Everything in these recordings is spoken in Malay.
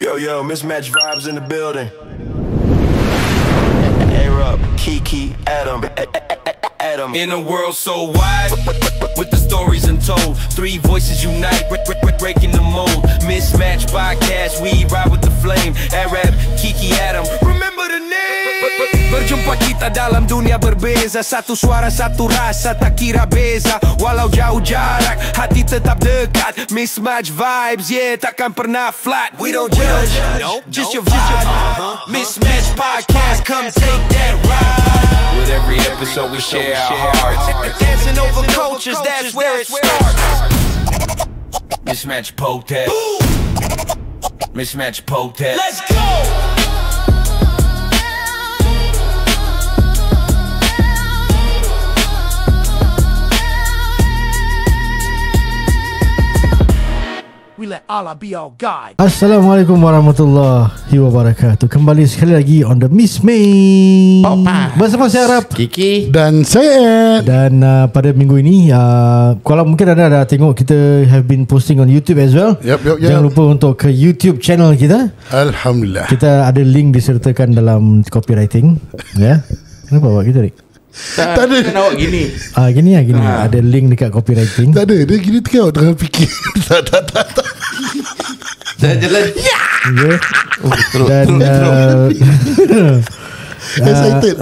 Yo, mismatch vibes in the building. Air up, Kiki, Adam. In a world so wide, with the stories untold, three voices unite, breaking the mold. Mismatch podcast, we ride with the flame. Arab, Kiki, Adam. Remember the name. Berjumpa kita dalam dunia berbeza, satu suara, satu rasa, tak kira beza. Walau jauh jarak, hati tetap dekat. Mismatch vibes, yeah, takkan pernah flat. We don't judge, just your vibe. Mismatch podcast, come take that ride. With every episode we share our hearts. Dancing over cultures, that's where it starts. Mismatch podcast. Mismatch podcast. Let's go! We let Allah be our guide. Assalamualaikum warahmatullahi wabarakatuh. Kembali sekali lagi on the Miss May bersama saya Arab, Kiki dan saya. dan pada minggu ini kalau mungkin anda dah tengok, kita have been posting on YouTube as well. Yep. Jangan lupa untuk ke YouTube channel kita. Alhamdulillah. Kita ada link disertakan dalam copywriting. Ya. Kenapa awak gitu, Rik? Tak ada. Kan awak gini. Gini ada link dekat copywriting. Tak ada. Dia gini tengok tengah fikir. Tak. Saya jalan. Yeah. Terus. Dan Excited.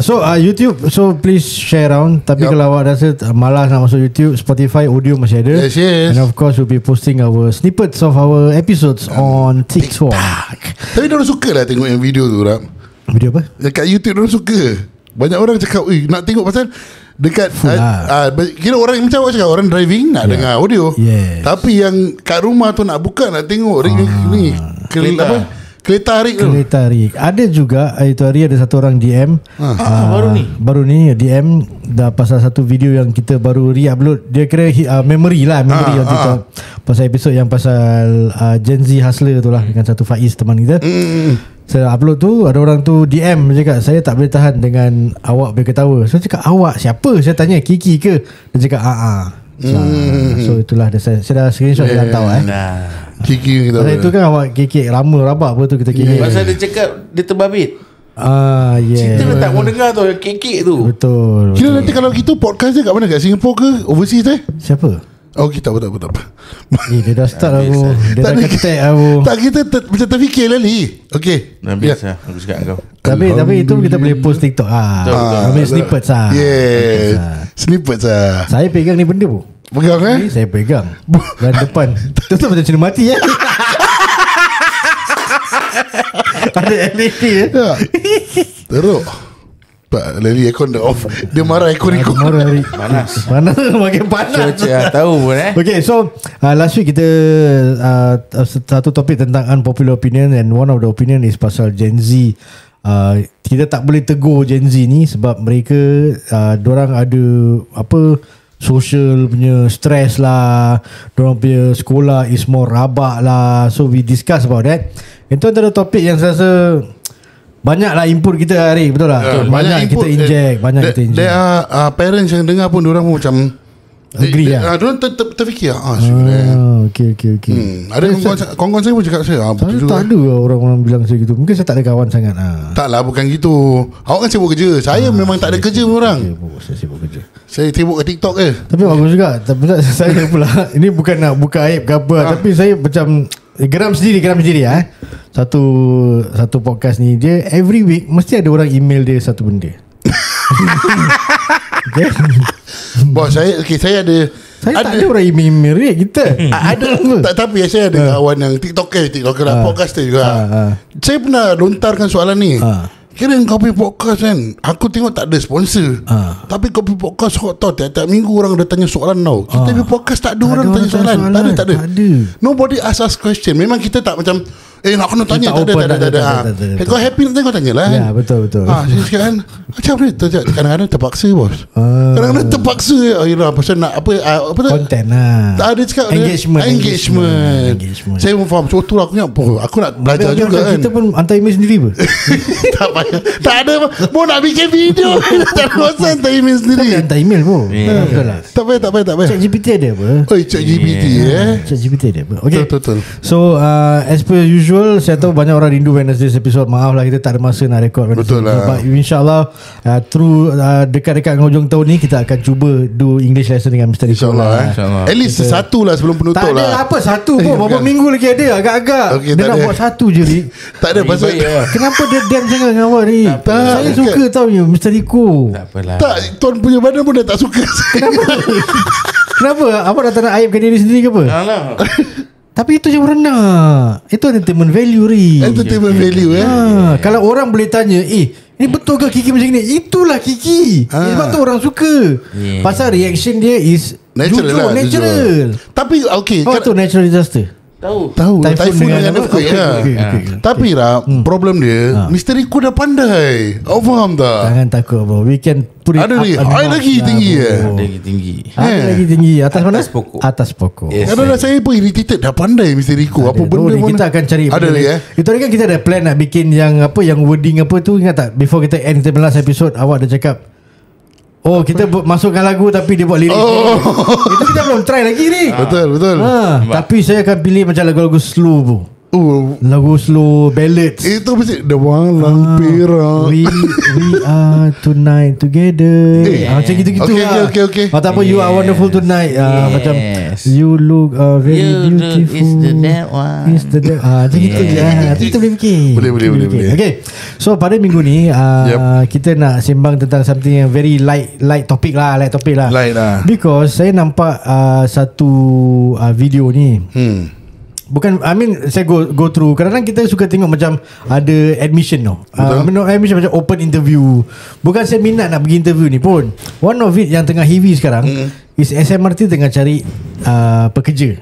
YouTube, so please share around. Tapi kalau awak rasa malas nak masuk YouTube, Spotify audio masih ada. Yes. And of course we'll be posting our snippets of our episodes on TikTok. Tapi dia orang suka lah tengok yang video tu, Rap. Video apa? Dekat YouTube dia orang suka. Banyak orang cakap, nak tengok pasal dekat kira orang macam awak cakap, orang driving nak dengar audio. Yes. Tapi yang kat rumah tu nak buka, nak tengok ni kereta Rik. Ada juga itu hari ada satu orang DM baru ni DM dah pasal satu video yang kita baru re-upload. Dia kira memory on TikTok, pasal episod yang pasal Gen Z Hustler tu lah, dengan satu Faiz teman kita. Saya upload tu, ada orang tu DM, dia cakap saya tak boleh tahan dengan awak berketawa. So cakap, awak siapa? Saya tanya, Kiki ke? Dia cakap so itulah saya dah screenshot dia hantar Kiki kita. pasal itu kan awak kekek lama rabak apa tu kita kekek. Pasal dia cakap dia terbabit. Yeah. Kita tak mau dengar tu kekek tu. Betul. Kira nanti kalau gitu podcast dia kat mana? Kat Singapore ke overseas Siapa? Oh, kita tak apa. Dia dah start aku. Dia dah ketek aku. Tak, kita macam terfikir lali. Okay. Nah, biasa aku cakap kau. Tapi itu kita boleh post TikTok. Ambil snippets Yes. Snippets Saya pegang ni benda pun. Pegang Ni saya pegang. Dan depan. Itu macam cerita mati ya. Ada LED ya. Teruk. Pak Lali aircon dah off. Dia marah aircon ikut. Panas. Makin panas. Cuaca tahu pun Okay, so last week kita satu topik tentang unpopular opinion, and one of the opinion is pasal Gen Z. Kita tak boleh tegur Gen Z ni sebab mereka dorang ada social punya stress lah, dorang punya sekolah is more rabak lah. So we discuss about that. Itu antara topik yang saya rasa banyak lah input kita hari. Betul lah. Banyak kita inject. There are parents yang dengar pun diorang pun macam agree lah. Diorang terfikir Okay. Ada kawan-kawan saya pun cakap saya betul juga. Tak ada orang-orang bilang saya gitu. Mungkin saya tak ada kawan sangat. Tak lah, bukan gitu. Awak kan sibuk kerja. Saya memang tak ada kerja pun orang. Saya sibuk kerja. Saya sibuk ke TikTok je. Tapi bagus juga. Tapi saya pula, ini bukan nak buka aib ke apa, tapi saya macam geram sendiri Satu podcast ni, dia every week mesti ada orang email dia satu benda. Okay. Bos saya ada tak ada orang email kita. Tapi saya ada kawan yang TikToker lah, podcaster juga. Saya pernah lontarkan soalan ni. Kira kau punya podcast kan, aku tengok tak ada sponsor, tapi kau punya podcast kau tahu tiap minggu orang dah tanya soalan tau. Kita punya podcast tak ada orang tanya soalan. Tak ada. Nobody ask us question. Memang kita tak macam nak kena tanya. Tak ada. Kau happy nak tanya, kau tanya lah. Ya, betul. Saya cakap kan, macam ni kadang-kadang terpaksa bos. Kadang-kadang terpaksa pasal nak apa tu konten lah. tak ada cakap engagement. Saya pun faham. So tu aku nak belajar juga kan. Kita pun hantar email sendiri pun. Tak ada. Mau nak bikin video, tak bosan hantar email sendiri. Tapi hantar email pun. Betul lah. Tak payah. ChatGPT ada apa? ChatGPT ChatGPT ada apa? Okay. Betul. So as per usual, usual, saya tahu banyak orang rindu Wednesday's episode. Maaf lah kita tak ada masa nak record Wednesday. Betul lah. But InsyaAllah through dekat-dekat hujung tahun ni, kita akan cuba do English lesson dengan Mr. Rico lah. InsyaAllah. At least satu lah sebelum penutup Tak lah. ada apa satu pun. Berapa minggu lagi ada agak-agak. Okey, Dia tak nak ada. buat satu je ni. Tak ada pasal Kenapa dia diam sangat dengan awak ni? Saya dekat. suka tau you Mr. Rico. Tak apalah. tak, tuan punya badan pun dah tak suka. Kenapa? Awak dah tak nak aibkan diri sendiri ke apa? Alah. Tapi itu yang orang nak. Itu entertainment value ni. Entertainment value Kalau orang boleh tanya, ini betul ke Kiki macam ni? Itulah Kiki. Sebab tu orang suka. Pasal reaction dia is Natural jujur, lah, natural. jujur. Tapi okay, Apa tu natural disaster? Tahu. Typhoon dengan earthquake lah. Okay. Tapi Rap, problem dia Mr. Rico dah pandai. Awak faham tak? Jangan takut bro. We can put it Ada up lagi, a high notch lagi lah, tinggi bro. Ada lagi tinggi. Ada lagi tinggi. Atas mana? Atas pokok. Atas pokok. Yes. Kadang-kadang saya pun irritated. Dah pandai Mr. Rico. Apa benda ni pun kita akan cari ada benda lagi ni. Itu hari kan kita ada plan nak bikin yang apa, yang wording apa tu, ingat tak? Before kita end kita last episode, awak dah cakap kita masukkan lagu tapi dia buat lirik. Itu kita belum try lagi ni. Betul. Tapi saya akan pilih macam lagu-lagu slow bro. Lagu slow ballads. Itu mesti The Walang Perak. We are tonight together. Macam gitu-gitu lah. Okay. Ataupun you are wonderful tonight. Macam you look very You beautiful. Is the that one. Is the that macam gitu je. Kita boleh fikir. Boleh. Okay. So pada minggu ni kita nak sembang tentang something yang very light topic lah. Light lah. Because saya nampak satu video ni. Bukan, I mean saya go through. Kadang-kadang kita suka tengok macam ada admission tau. Admission macam open interview. Bukan saya minat nak pergi interview ni pun. One of it yang tengah heavy sekarang is SMRT tengah cari pekerja.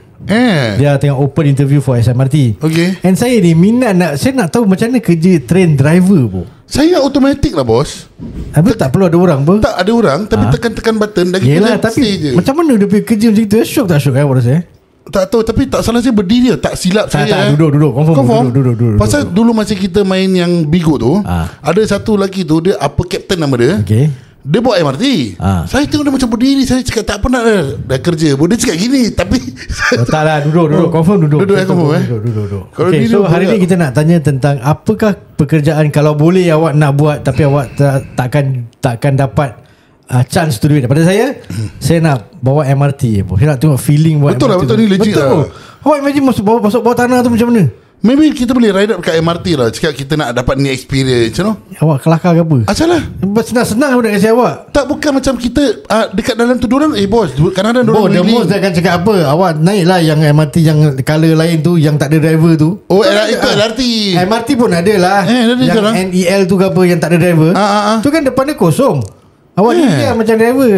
Dia tengah open interview for SMRT. Okay. And saya ni minat saya nak tahu macam mana kerja train driver pun. Saya automatic lah bos. Habis tak perlu ada orang pun. Tak ada orang. Tapi tekan button dah kita Yelah, tapi je. macam mana dia pergi kerja macam tu? Syok tak syok rasa tak tahu. Tapi tak salah saya berdiri. Tak silap Tak, saya. duduk. Confirm. Duduk. Pasal dulu masa kita main yang Bigo tu, ada satu lelaki tu, dia apa captain nama dia. Okay. Dia bawa MRT. Saya tengok dia macam berdiri. Saya cakap tak pernah dah kerja pun. Dia cakap gini. Tapi tak lah, duduk. Confirm duduk. Duduk. Kalau Okay, diri so pun hari ni kita nak tanya tentang apakah pekerjaan kalau boleh awak nak buat tapi awak takkan dapat chance to do it. Daripada saya nak bawa MRT. Saya nak tengok feeling buat Betul lah, MRT betul tu. ni legit lah. Awak imagine masuk bawah tanah tu macam mana? maybe kita boleh ride up kat MRT lah. Cakap kita nak dapat ni experience, you know. Awak kelakar ke apa? Asal lah. Senang-senang pun nak kasi awak. Tak, bukan macam kita dekat dalam tu dorang, bos, kadang-kadang dorang The most dia akan cakap apa? Awak naik lah yang MRT yang colour lain tu, yang tak ada driver tu. Oh, itu LRT. MRT pun ada lah. ada Yang sekarang. NEL tu ke apa, yang tak ada driver. Tu kan depan dia kosong. Awak ni dia macam driver.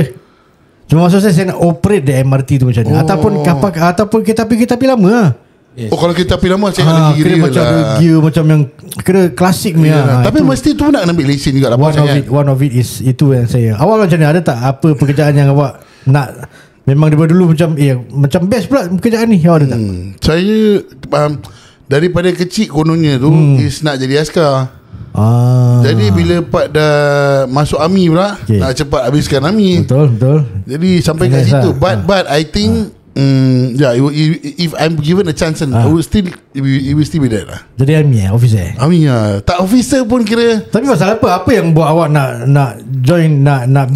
Cuma maksud saya nak operate the MRT tu macam ni. Ataupun kereta api lama lah. Yes. Oh, kalau kita api lama saya nak lagi kira gear macam lah. gear macam yang kira klasik ni lah. Tapi mesti tu nak ambil lesen juga lah. One of it is itu yang saya. Awak macam ni, ada tak apa pekerjaan yang awak nak memang daripada dulu macam macam best pula pekerjaan ni? Awak ada tak? Saya daripada kecil kononnya tu is nak jadi askar. Jadi bila Pak dah masuk army pula, nak cepat habiskan army. Betul. Jadi sampai kat situ. But I think if I'm given a chance, I will still it will still be that lah. Jadi army officer. Army tak officer pun kira. Tapi pasal apa yang buat awak nak join, nak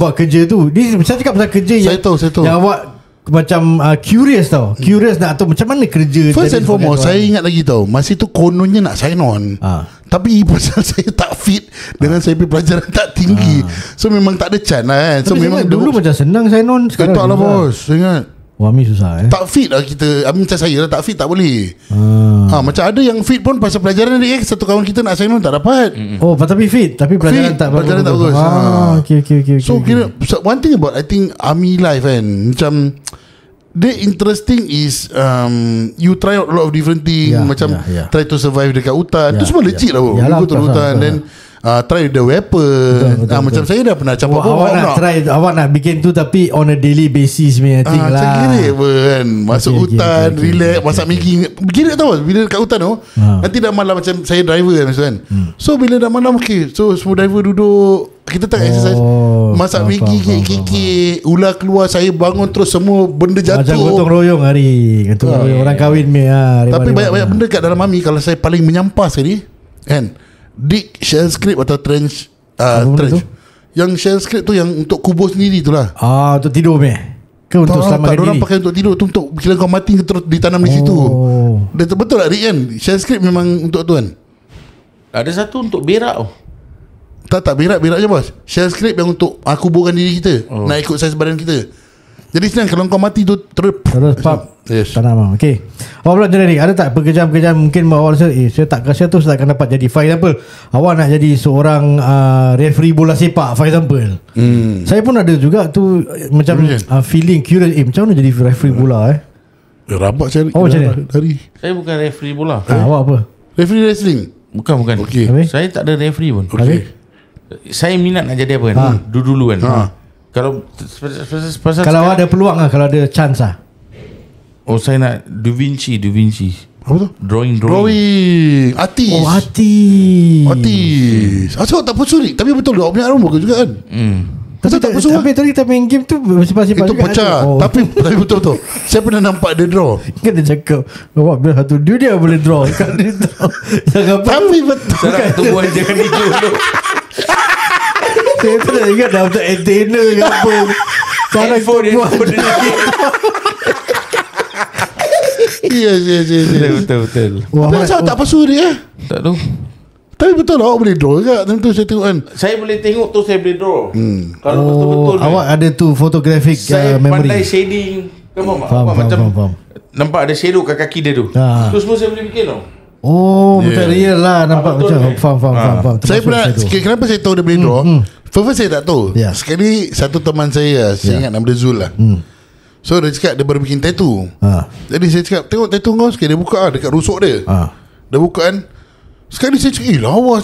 buat kerja tu? Saya cakap pasal kerja saya tahu. yang awak macam curious tau. Curious nak tahu macam mana kerja. First and foremost, saya ingat lagi tau, masa tu kononnya nak sign on. Tapi pasal saya tak fit dengan saya punya pelajaran tak tinggi, so memang tak ada chance lah kan. So memang dulu macam senang sign on, sekarang tak lah bos. Saya ingat Wami susah tak fit lah kita. Macam saya lah, tak fit tak boleh. Macam ada yang fit pun pasal pelajaran dia, satu kawan kita nak sign on tak dapat. Tapi fit, tapi pelajaran tak bagus. Okay. So kira one thing about I think army life kan, macam the interesting is you try out a lot of different things. Macam try to survive dekat hutan. Itu semua legit lah bro. You go to hutan then try the weapon. Betul. Macam saya dah pernah campak awak nak bikin tu tapi on a daily basis punya thing lah. Macam kira kan, masuk hutan, relax, masak Maggi. Kira tahu bila dekat hutan tu, nanti dah malam, macam saya driver kan. So bila dah malam, so semua driver duduk Kita tak exercise. Masak Maggi, kek, ular keluar, saya bangun terus semua benda jatuh. Macam gotong royong hari. Gotong royong orang kahwin ni. Tapi banyak-banyak benda kat dalam Mami. Kalau saya paling menyampah sekali kan, Dick shell script atau trench trench. Yang shell script tu yang untuk kubur sendiri tu lah. Untuk tidur ke untuk selamatkan diri? Orang pakai untuk tidur tu, untuk bila kau mati terus ditanam di situ. Betul tak Rick kan? Shell script memang untuk tu kan. Ada satu untuk berak. Tak berak je bos. Shell script yang untuk kuburkan diri kita, nak ikut saiz badan kita. Jadi senang, kalau kau mati tu terus pap. Yes. Tanam. Okay. Awak pula Jenerik, ada tak pekerjaan-pekerjaan mungkin awak rasa saya tak kasi tu, saya tak akan dapat jadi. For example, awak nak jadi seorang referee bola sepak, for example. Saya pun ada juga tu macam feeling curious, macam mana jadi referee bola Rabak saya. Macam mana? Saya bukan referee bola. Awak apa? Referee wrestling? Bukan. Okay. Saya tak ada referee pun. Okay. Saya minat nak jadi apa kan? Dulu kan. Kalau kalau ada peluang kalau ada chance saya nak Da Vinci. Apa tu? Drawing. Artis. Artis. Asal tak pusuri. Tapi betul awak punya aroma juga kan. Tapi tadi kita main game tu sepas-sepas itu pecah. Tapi betul. Saya pernah nampak dia draw. Kan dia cakap awak bilang satu dia boleh draw. Kan dia draw. Tapi betul. Saya tu buat jangan itu dulu. Saya tak nak ingat dah untuk antenna ke apa. Cara handphone Ya. Betul. Tapi asal tak pusuri Tak tahu. Tapi betul awak boleh draw juga. Tentu saya tengok kan. Saya boleh tengok tu, saya boleh draw. Kalau betul-betul awak ada tu photographic saya memory. pandai shading. Faham. Nampak ada shadow kat kaki dia tu. Tu semua saya boleh bikin tau. Macam real lah. Nampak macam faham. Saya pernah, kenapa saya tahu dia boleh draw? First saya tak tahu. Sekali satu teman saya ingat nama dia Zul lah. So dia cakap dia baru bikin tattoo. Jadi saya cakap, tengok tattoo kau. Sekali dia buka dekat rusuk dia. Dia buka kan. Sekali saya cakap, lawa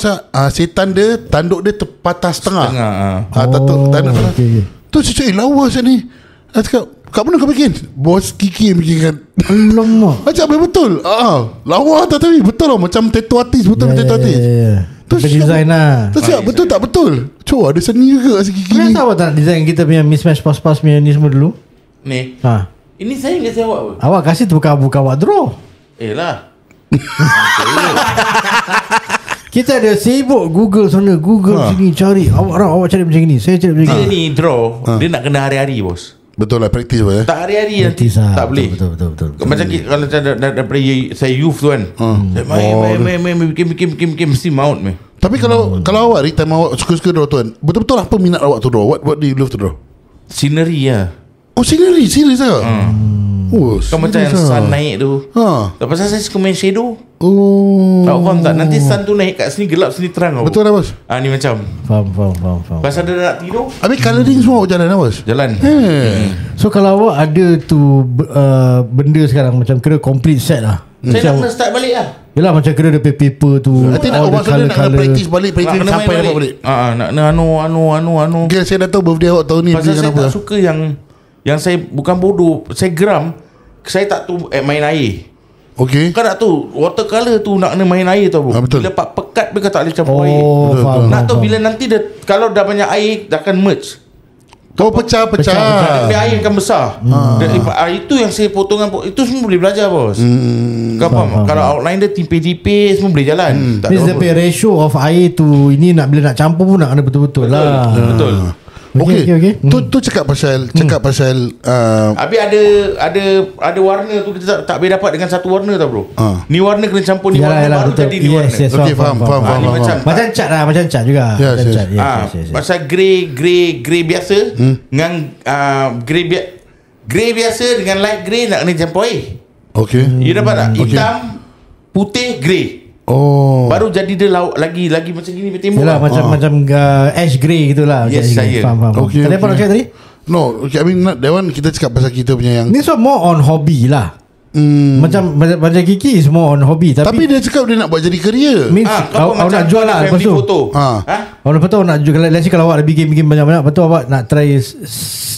setan dia, tanduk dia terpatah setengah. Tanduk setengah. Tu saya cakap, lawa saya ni. Saya cakap, kat mana kau bikin? Bos Kiki yang bikinkan. Alamak. Macam betul. Lawa tapi betul lah. Macam tattoo artis. Betul tattoo artis. Tu design lah. Tu cakap betul tak betul. Cuba ada seni juga si Kiki ni. Kenapa awak tak nak design kita punya mismatch pas-pas punya ni semua dulu? Ni ini saya kasi awak apa? Awak kasih tu bukan awak draw. Lah kita ada sibuk Google sana, Google sini cari. Awak cari macam ni, saya cari macam ni. Dia ni draw dia nak kena hari-hari bos. Betul lah, praktis apa tak hari-hari nanti tak boleh. Betul. Macam kalau daripada saya youth tu kan, saya main bikin mesti maut meh. Tapi kalau awak time awak suka-suka draw tu kan, betul-betul apa minat awak tu draw? What do you love to draw? Scenery lah. Scenery serius lah. Kan macam yang sun naik tu. Tak pasal saya suka main shadow. Tahu faham tak? Nanti sun tu naik kat sini gelap, sini terang. Betul lah bos. Ni macam Faham. pasal dia nak tidur. Habis colouring semua awak jalan lah bos? Jalan. So kalau awak ada tu benda sekarang macam kira complete set lah. Saya nak kena start balik lah. Yelah macam kira ada paper tu. Nanti nak maksudnya nak kena praktis balik sampai dapat balik. Nak kena anu. Okay, saya dah tahu birthday awak tahun ni. Pasal saya tak suka yang saya bukan bodoh. Saya geram. Saya tak tahu main air. Okay. Kau nak tahu watercolor tu nak kena main air tau bro. Betul. Bila pekat dia tak boleh campur air. Faham, nak tahu bila nanti dia, kalau dah banyak air dah akan merge. Pecah. Dia air akan besar. Itu yang saya potongan. Itu semua boleh belajar bos. Kau faham? Kalau outline dia tipis-tipis semua boleh jalan. Means the ratio of air tu ini bila nak campur pun nak kena betul-betul lah. Betul. Okay. Tu cakap pasal habis ada warna tu kita tak boleh dapat dengan satu warna tau bro. Ni warna kena campur ni warna baru jadi ni warna. Okay, faham. Macam cat juga. Pasal grey biasa dengan grey biasa dengan light grey nak kena campur air. Okay. You dapat tak? Hitam, putih, grey. Baru jadi dia lagi macam gini bertembok. Yalah macam ash grey gitulah. Yes, saya. Faham. Okay, Tadi apa nak cakap tadi? No, okay, I mean that one kita cakap pasal kita punya yang ni so more on hobby lah. Macam Kiki is more on hobby. Tapi dia cakap dia nak buat jadi career. Means awak nak jual lah lepas tu. Awak lepas tu nak jual. Let's say kalau awak ada bikin banyak-banyak, lepas tu awak nak try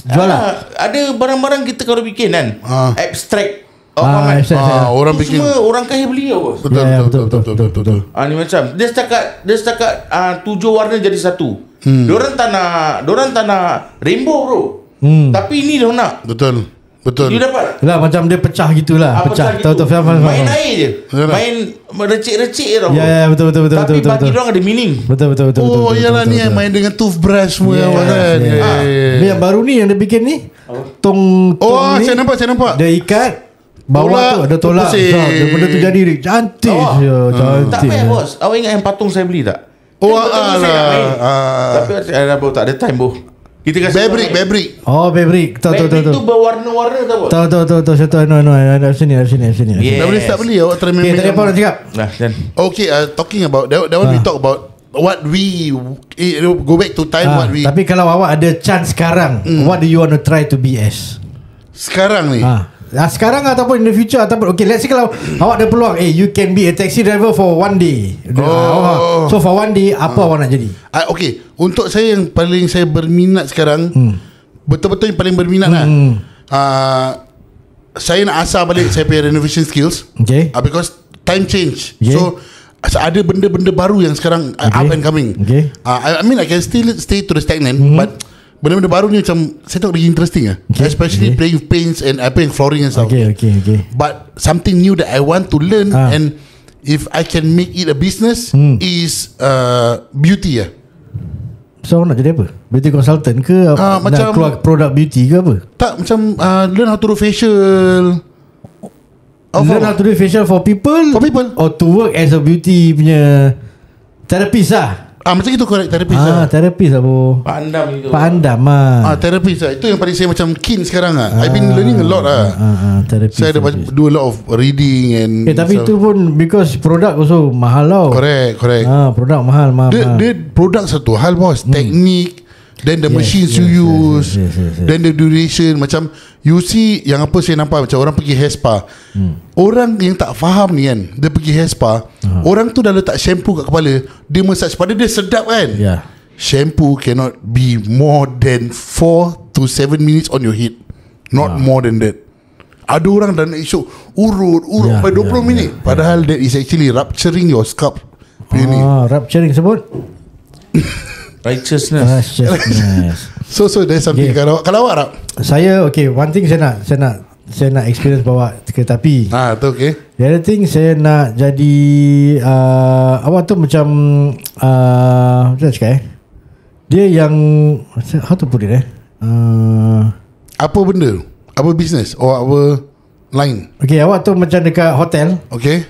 jual lah. Ada barang-barang kita kalau bikin kan abstract. Orang Itu bikin semua orang kaya beli tau bos. Betul. Ni macam dia setakat 7 warna jadi satu. Diorang tak nak rainbow bro. Tapi ni dia nak. Betul. You dapat. Lah macam dia pecah gitulah. Pecah. Tahu faham. Main air je. Main recik-recik je tau. Ya betul. Tapi bagi diorang ada meaning. Betul. Oh iyalah ni yang main dengan toothbrush semua kan. Yang baru ni yang dia bikin ni tong ni. Saya nampak. Dia ikat bawah tu ada tolak. Benda tu jadi cantik. Tak payah bos. Awak ingat yang patung saya beli tak? Tapi saya tak ada time boh. Kita kasi Fabric. Fabric. Tahu. Itu berwarna-warna tau bos. Tahu. Saya tahu. Ada sini. Dah boleh start beli awak try Okay, tadi apa nak cakap? Nah, dan Okay, talking about that one we talk about what we go back to time what we Tapi kalau awak ada chance sekarang, what do you want to try to be as? sekarang ni. Sekarang ataupun in the future ataupun okay, let's say kalau awak ada peluang, you can be a taxi driver for one day. So for one day apa awak nak jadi? Okay, untuk saya yang paling saya berminat sekarang, betul-betul yang paling berminat lah. Saya nak asah balik saya punya renovation skills. Okay. Because time change. Okay. So ada benda-benda baru yang sekarang up and coming. Okay. I mean I can still stay to the stagnant, but benda-benda baru ni macam saya tengok lagi interesting especially playing paints and playing flooring and stuff. Okay. But something new that I want to learn and if I can make it a business is beauty . So nak jadi apa? Beauty consultant ke? Nak macam keluar produk beauty ke apa? Tak, macam learn how to do facial. Learn how to do facial for people? For people. Or to work as a beauty punya therapist lah? Macam itu correct, therapist therapist lah bro. Pak Andam itu. Pak Andam lah. Therapist lah. Itu yang paling saya macam keen sekarang lah. I've been learning a lot lah. Therapist. Saya ada do a lot of reading and tapi itu pun because produk also mahal tau. Correct. Produk mahal. Dia produk satu hal bos, teknik, then the machines you use, then the duration. Macam you see yang apa saya nampak macam orang pergi hair spa. Orang yang tak faham ni kan, dia pergi hair spa, orang tu dah letak shampoo kat kepala, dia massage pada dia sedap kan. Shampoo cannot be more than 4 to 7 minutes on your head. Not more than that. Ada orang dah nak isuk urut sampai 20 minit. Padahal that is actually rupturing your scalp. Rupturing sebut Righteousness. So there's something. Kalau awak tak? Saya one thing saya nak experience bawa kereta api. Tu okay. The other thing saya nak jadi awak tu macam macam nak cakap dia yang how to put it apa benda? Apa business or apa line? Okay, awak tu macam dekat hotel. Okay.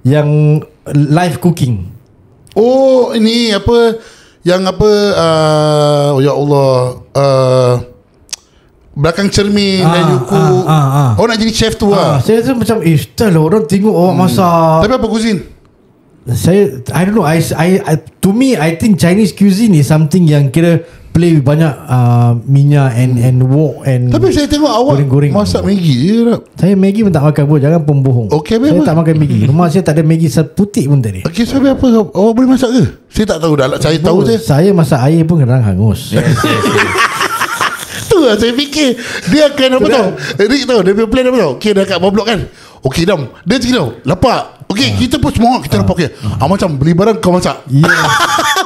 Yang live cooking. Ini apa? Yang apa? Ya Allah, belakang cermin dan you cook. Nak jadi chef tu Saya tu macam style orang tengok awak masak. Tapi apa cuisine? I don't know. I to me I think Chinese cuisine is something yang kira play with banyak minyak and wok and. Tapi saya tengok awak goreng masak Maggi je tak? Saya Maggi pun tak makan pun. Jangan pembohong. Okay, saya tak makan Maggi. Rumah saya tak ada Maggi seputik pun tadi. Okay, so apa awak boleh masak ke? Saya tak tahu dah. Saya tahu saya masak air pun kadang hangus. Tu lah saya fikir dia akan apa tau, Rick tahu dia punya plan apa tau. Okay, dah kat bawah blok kan. Okay, Dam, dia cakap tau, lapak. Okay, kita pun semua kita lapak. Okay, macam beli barang kau masak.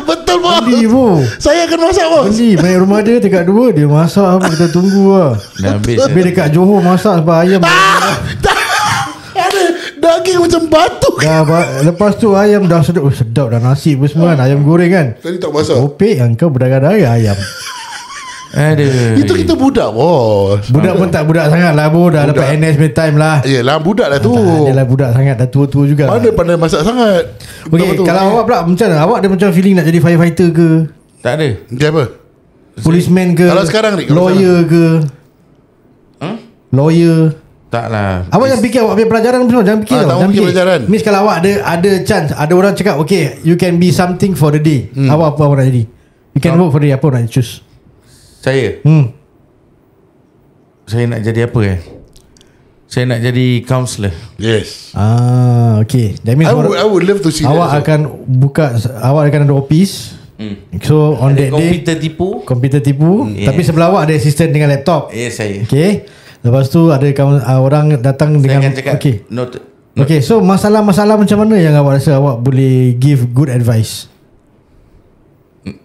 Betul bos. Beli bos. Saya akan masak bos. Beli main rumah dia tingkat 2. Dia masak apa, kita tunggu lah. Habis dekat Johor masak sebab ayam ada daging macam batu. Lepas tu ayam dah sedap. Sedap dah nasi pun semua kan. Ayam goreng kan. Tadi tak masak. Kopek yang kau berdarah-darah ayam. Aduh. Itu kita budak bos. Budak pun tak budak sangat lah bos. Dah dapat NS main time lah. Yelah budak lah tu. Tak adalah budak sangat. Dah tua-tua juga. Mana pandai masak sangat. Okay, kalau awak pula macam mana? Awak ada macam feeling nak jadi firefighter ke? Tak ada. Dia apa? Policeman ke? Kalau sekarang ni lawyer ke? Lawyer. Tak lah. Awak jangan fikir awak punya pelajaran semua. Jangan fikir tau. Jangan fikir pelajaran. Miss kalau awak ada chance, ada orang cakap okay, you can be something for the day. Awak apa awak nak jadi? You can work for the day. Apa nak choose? Saya Saya nak jadi apa Saya nak jadi counselor. Yes. Okay. That means I would love to see awak that. Awak akan ada office. So on that day komputer tipu. Tapi sebelah awak ada assistant dengan laptop. Saya. Okay. Lepas tu ada orang datang Saya dengan akan cakap noted. Okay, so masalah-masalah macam mana yang awak rasa awak boleh give good advice?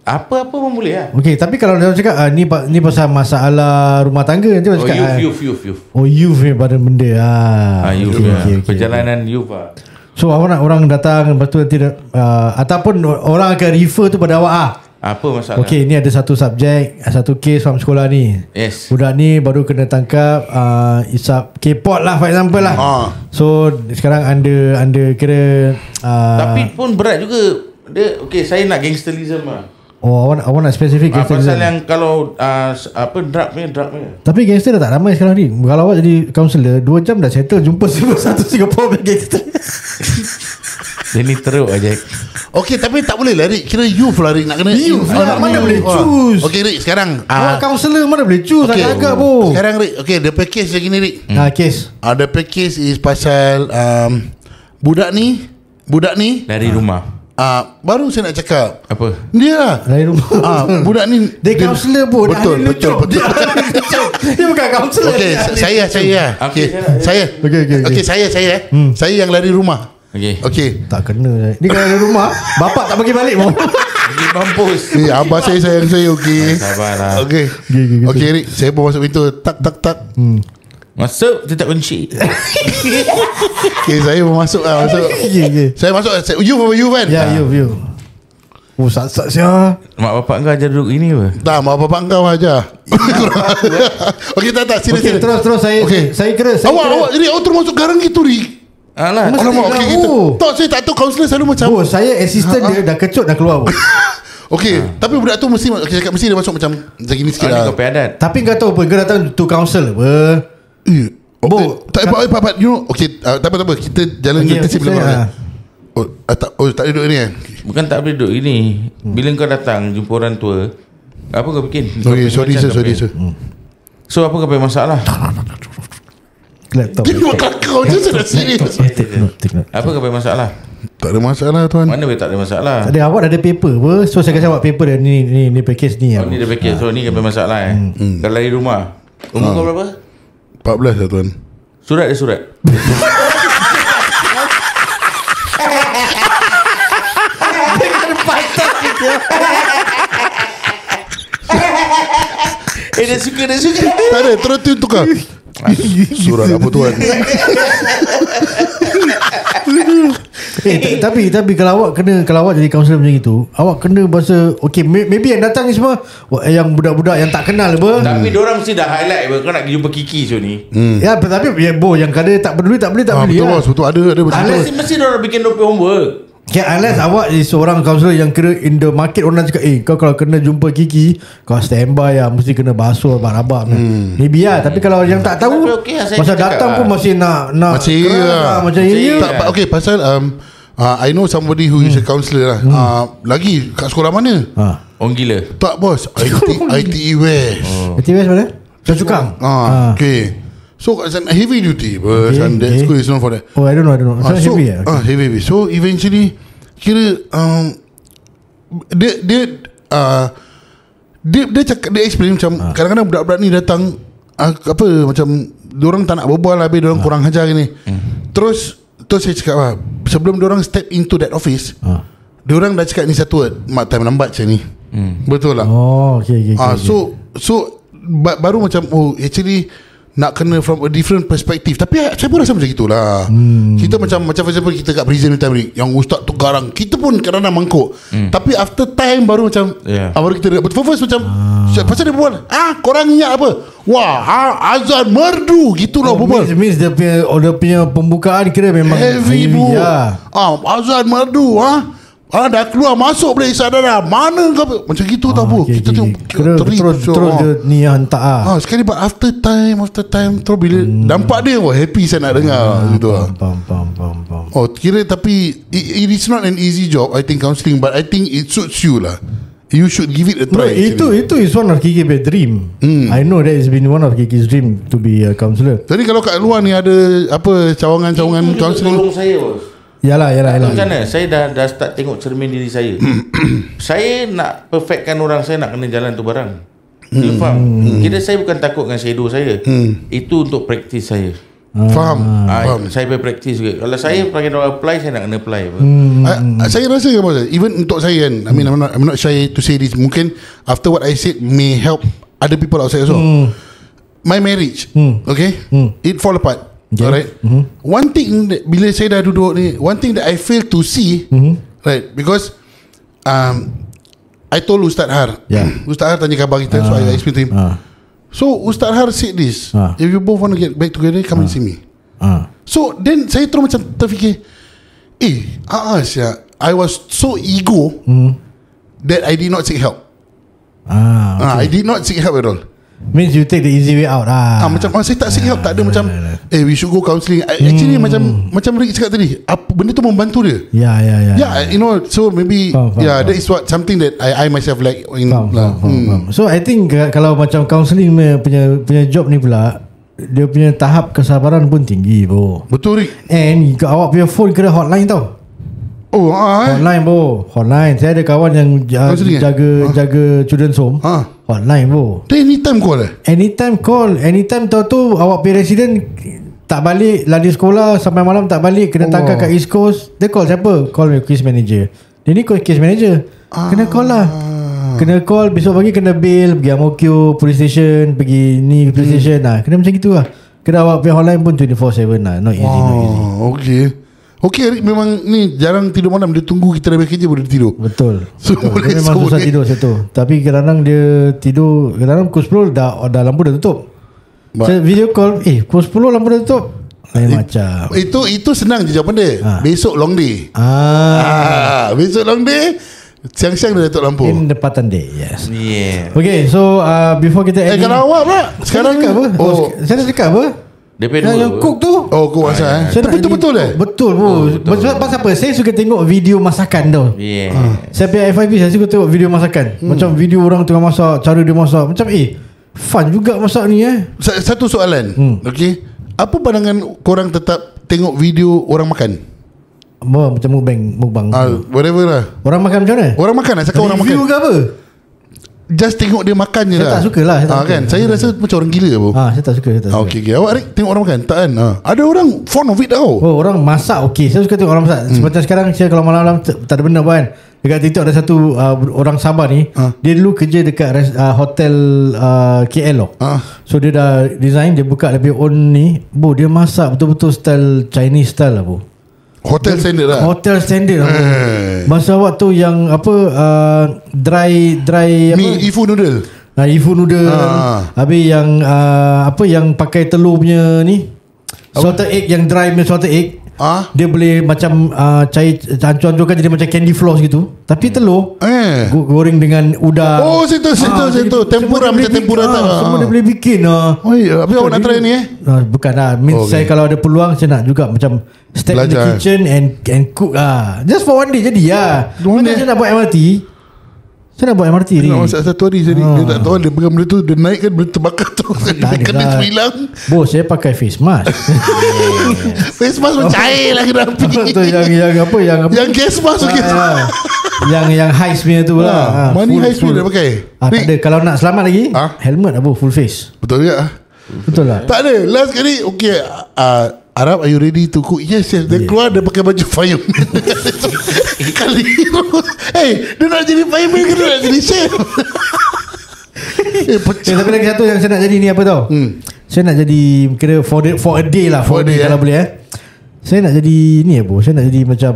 Apa-apa pun boleh lah. Okay, tapi kalau dia cakap ni pasal masalah rumah tangga, nanti orang cakap youth. Oh, youth ni pada benda. Youth okay. Perjalanan youth lah. So awak nak orang datang, lepas tu nanti ataupun orang akan refer tu pada awak Apa masalah? Okay, ni ada satu subjek, satu kes from sekolah ni. Yes. Budak ni baru kena tangkap isap K-pop lah, for example lah. So sekarang anda kira tapi pun berat juga. Dia okay, saya nak gangsterism lah. Oh, awak nak spesifik gangster. Pasal yang kalau drug punya. Tapi gangster dah tak ramai sekarang ni. Kalau awak jadi counselor 2 jam dah settle jumpa satu Singapore punya gangster. Dia ni teruk aja. Okay, tapi tak boleh lah Rick. Kira youth lah Rick. Nak kena Youth lah, mana boleh choose. Okay Rick, sekarang Awak counselor mana boleh choose. okay, agak-agak pun. sekarang Rick, okay, the package lagi ni Rick. Case The package is pasal budak ni Dari rumah. baru saya nak cakap Apa? dia lah. dari rumah. Budak ni Dia counselor pun. Betul. Dia bukan counselor. Okay, saya Okay, saya Okay. saya yang lari rumah. Okay. Tak kena. Ni kalau dari rumah bapak tak bagi balik mau. Pergi mampus. Abah saya sayang saya. Okay. Sabarlah. Okay. Okay Rick, saya pun masuk pintu. Tak. Masuk, dia tak kunci. Okay, saya pun masuk lah. Okay. Saya masuk. You kan? Ya, you. Oh, sat-sat sia. Mak bapak kau ajar duduk ini apa? Tak, mak bapak kau aja. Okay, tak. Sini. Okay, terus saya kira. Awak terus masuk garang gitu Rick. Alah. Alamak, okay gitu. Tak, saya tak tahu kaunselor selalu macam. Oh, saya assistant dia dah kecut dah keluar. Okay, tapi budak tu mesti dia masuk macam gini sikit lah. Kau adat. Tapi kau tahu apa, kau datang to counsel apa. Tak apa, you know. Okay, tak apa. Kita jalan kita sebelum tak duduk ni Bukan tak boleh duduk ini. Bila kau datang jumpa orang tua, apa kau bikin? Okay, sorry sir. So apa kau punya masalah? Laptop. Dia makan kau je sudah serius. Apa kau punya masalah? Tak ada masalah tuan. Mana boleh tak ada masalah? Ada awak ada paper apa? So saya kasi awak paper dia ni package ni. Ni dia package. So ni kau punya masalah Kalau dari rumah. Umur kau berapa? 14 lah tuan. Surat dia surat. Dia suka. Tak ada, terus tu tukar. Surat apa tuan? Tapi kalau awak jadi kaunselor macam itu, awak kena bahasa okay, maybe yang datang ni semua yang budak-budak yang tak kenal apa. Tapi diorang mesti dah highlight apa. Kau nak pergi jumpa Kiki so ni. Ya, tapi yang kada tak peduli tak boleh. Betul bos, betul ada betul. Mesti diorang bikin homework. Okay, unless awak is seorang kaunselor yang kira in the market, orang cakap kau kalau kena jumpa Kiki, kau standby lah, mesti kena basuh rabak-rabak. Maybe lah. Tapi kalau yang tak tahu, masa datang pun masih nak Masih macam ya. Okay, pasal I know somebody who is a counsellor lah. Lagi kat sekolah mana? Orang gila. Tak bos, ITE West. ITE West mana? Chua-Chu-Kang. Okay. So it's an heavy duty, but and that school is known for that. Oh, I don't know. So heavy ya. Heavy. So eventually, kira dia cakap, dia explain macam kadang-kadang budak-budak ni datang macam diorang tak nak berbual lah, diorang kurang hajar gini. Terus saya cakap sebelum diorang step into that office, diorang dah cakap ni satu word, mak time lambat macam ni. Betul lah. Oh, okay. So baru macam actually nak kena from a different perspective. Tapi saya pun rasa macam gitulah. Kita macam for example kita kat prison time yang ustaz tu garang, kita pun kadang-kadang mangkuk. Tapi after time baru macam baru kita dapat first macam pasal dia berbual korang ingat apa? Wah, azan merdu gitulah berbual. Means dia punya pembukaan kira memang heavy ya. Azan merdu dah keluar masuk boleh sadara mana kau macam gitu tau bu. Kita tengok terus dia ni hantar sekali but after time terus bila nampak dia happy saya nak dengar gitu faham. Kira tapi it is not an easy job I think counselling, but I think it suits you lah. You should give it a try. Itu is one of Kiki's dream. I know that has been one of Kiki's dream to be a counsellor. Jadi kalau kat luar ni ada apa cawangan counselling? Tolong saya bos. Yalah. Macam mana? Saya dah start tengok cermin diri saya. Saya nak perfectkan orang, saya nak kena jalan tu barang. You faham? Kira saya bukan takut dengan shadow saya. Itu untuk praktis saya. Faham. Saya berpraktis juga. Kalau saya panggil orang apply, saya nak kena apply apa. Saya rasa even untuk saya kan, I mean I'm not shy to say this. Mungkin after what I said may help other people outside also. My marriage, okay, it fall apart. Alright. One thing that, bila saya dah duduk ni, one thing that I fail to see, right, because I told Ustaz Har, Ustaz Har tanya khabar kita, so I explain to him. So Ustaz Har said this, if you both want to get back together, come and see me. So then saya terus macam terfikir, I was so ego that I did not seek help. I did not seek help at all. Means you take the easy way out macam saya tak seek help, tak ada macam we should go counselling. Actually macam Rick cakap tadi, apa benda tu membantu dia. Yeah, you know, so maybe that is what something that I myself like in. So I think kalau macam counselling punya job ni pula, dia punya tahap kesabaran pun tinggi bro. Betul Rick. And awak punya phone kena hotline tau. Hotline bro. Hotline. Saya ada kawan yang jaga children's home. Hotline bro. Dia anytime call Anytime call. Anytime tahu awak pergi resident tak balik, lari sekolah sampai malam tak balik, kena tangkap kat East Coast. Dia call siapa? Call case manager. Dia ni call case manager. Kena call lah. Kena call. Besok pagi kena bail, pergi Amokyo police station, pergi ni police station. Kena macam gitu lah. Kena awak punya hotline pun 24/7 lah. Not easy. Okay, Rick memang ni jarang tidur malam. Dia tunggu kita dah bekerja baru dia tidur. Betul. Boleh dia memang susah tidur satu. Tapi kadang-kadang dia tidur, kadang-kadang pukul 10 dah lampu dah tutup. Saya video call, pukul 10 lampu dah tutup. Lain macam. Itu senang je jawapan dia. Besok long day. Besok long day, siang-siang dah tutup lampu. In the part day, yes. Yeah. Okay, so before kita end, kalau awak pula sekarang apa? Saya dah cakap apa? Yang cook tu. Cook masak. Betul-betul Betul bro. Pasal apa? Saya suka tengok video masakan tau. Saya pergi FIP, saya suka tengok video masakan. Macam video orang tengah masak, cara dia masak. Macam fun juga masak ni Satu soalan. Okay, apa pandangan korang tetap tengok video orang makan? Macam mukbang. Whatever lah. Orang makan macam mana? Orang makan lah. Cakap orang makan. Review ke apa? Just tengok dia makan je lah. Saya tak suka lah. Saya rasa macam orang gila pun. Saya tak suka. Okay. Awak Rick tengok orang makan? Tak kan? Ada orang fond of it tau. Orang masak okay. Saya suka tengok orang masak. Seperti sekarang saya kalau malam-malam tak ada benda kan, dekat TikTok ada satu orang Sabah ni. Dia dulu kerja dekat hotel KL loh. So dia dah design, dia buka lebih own ni. Dia masak betul-betul style Chinese style lah Hotel standard lah. Hotel standard lah. Masa awak tu yang apa dry apa? Ifu noodle. Ifu noodle. Habis yang apa yang pakai telur punya ni. Salted egg, yang dry punya salted egg. Dia boleh macam cair hancur-hancurkan jadi macam candy floss gitu. Tapi telur goreng dengan udang. Situ. Tempura macam tempura tak. Semua dia boleh bikin. Tapi awak nak try ni bukan lah. Saya kalau ada peluang, saya nak juga macam step in the kitchen and cook just for one day jadi Macam saya nak buat MRT. Saya nak buat MRT ni. Satu hari saya dia tak tahu, dia pegang benda tu, dia naik kan benda terbakar tu. Kena hilang. Saya pakai face mask. Face mask pun cair lah kena api. Yang apa? Yang gas mask okay. Yang high punya tu lah. Money high punya dah pakai. Tak ada. Kalau nak selamat lagi, helmet full face. Betul juga. Betul lah. Tak ada. Last kali okay, Arab, are you ready to cook? Yes. Dia keluar, dia pakai baju fireman. Kali dia nak jadi fireman ke dia nak jadi chef? Tapi lagi satu yang saya nak jadi ni apa tau? Saya nak jadi kira for a day lah. For a day kalau boleh saya nak jadi ni saya nak jadi macam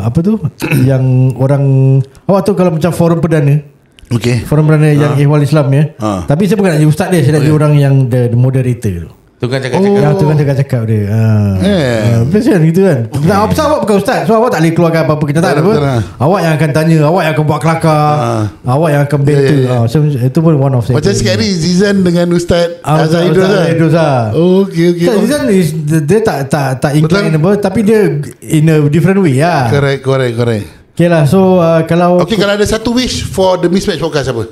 apa tu yang orang awak tu kalau macam forum perdana. Okay. Forum perdana yang Ihwal Islam tapi saya bukan nak jadi ustaz dia. Saya nak jadi orang yang the moderator tu. Tukang cakap-cakap. Tukang cakap-cakap dia. Biasa gitu kan. Pasal awak bukan ustaz, so awak tak boleh keluarkan apa-apa kenyataan apa. Awak yang akan tanya, awak yang akan buat kelakar, awak yang akan banter. So itu pun one of them. Macam sekali Zizan dengan Ustaz Idrus lah. Okay. Zizan dia tak incline apa, tapi dia in a different way lah. Correct. Okay lah, so kalau kalau ada satu wish for the Mismatch Podcast apa?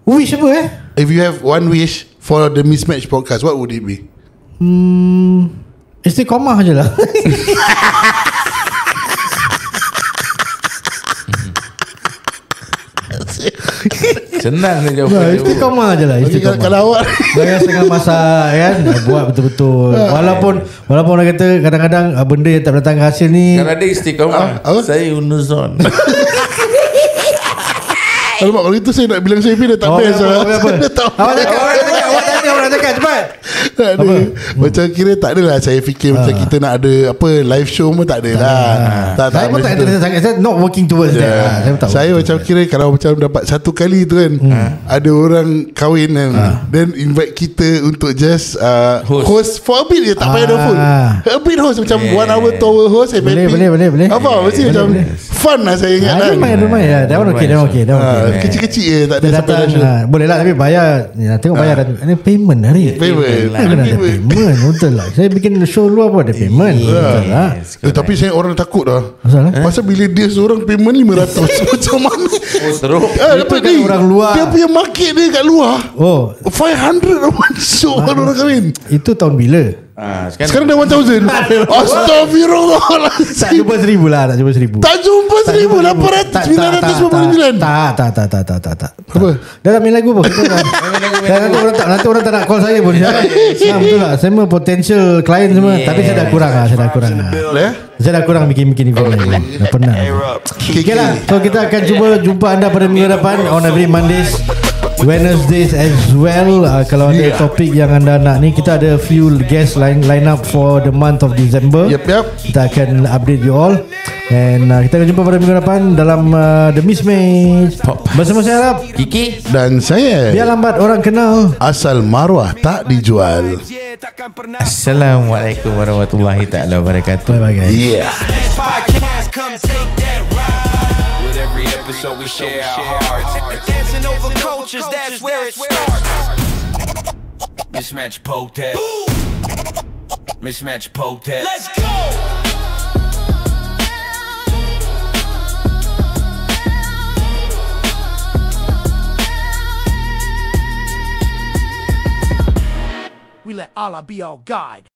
Wish apa If you have one wish for the Mismatch Podcast, what would it be? Istiqomah je lah. Senang je Ya, jawapan. istiqamah je lah. Okay, Istiqamah. kalau awak Jangan setengah masak kan, buat betul-betul. Walaupun orang kata kadang-kadang benda yang tak datang hasil ni. Kalau ada istiqamah, saya unuzon. Alamak, kalau itu saya nak bilang saya dah tak best lah. Saya tak Awak cakap cepat. tak ada. Macam kira tak adalah saya fikir macam kita nak ada apa live show pun tak ada lah. Saya pun tak interest sangat. Saya not working towards that. Saya pun tak. Saya macam kira kalau macam dapat satu kali tu kan, ada orang kahwin kan, then invite kita untuk just host for a bit je, tak payah dah full. A bit host macam 1 hour 2 hour host. Boleh. Apa mesti macam fun lah saya ingat kan. Don't mind. Dah okey. Kecil-kecil je, tak ada sampai Datang, dah show. boleh lah tapi bayar. Tengok bayar ini payment hari. Payment. Ada payment. Betul lah. Saya bikin show luar pun ada payment. Betul lah. Tapi saya orang takut dah. Pasal Pasal bila dia seorang payment 500 macam mana? Teruk. Dapat kan orang luar. Dia punya market dia kat luar. Oh, 500 orang show orang kahwin. itu tahun bila? Sekarang dah 1000. Astaghfirullahaladzim. Tak jumpa 1000 lah. Tak jumpa 1000. Tak jumpa 1899. Tak. Apa? Dah tak main lagu pun. Nanti orang tak nak call saya pun. Betul lah. Saya memang potential client semua. Tapi saya dah kurang lah. Saya dah kurang bikin event lagi. Dah penat. Okay lah. So kita akan jumpa anda pada minggu depan on every Mondays, Wednesdays as well. Kalau ada topik yang anda nak ni, kita ada few guest line up for the month of December. Yep. Kita akan update you all. And kita akan jumpa pada minggu depan dalam The Mismatch bersama saya Arab, Kiki Dan saya biar lambat orang kenal. asal maruah tak dijual. Assalamualaikum warahmatullahi ta'ala wabarakatuh. Bye guys. Yeah. Podcast, come take that ride. With every episode we share our hearts. Dancing over cultures, that's where it starts. Mismatch protest. Mismatch protest. Let's go. We let Allah be our guide.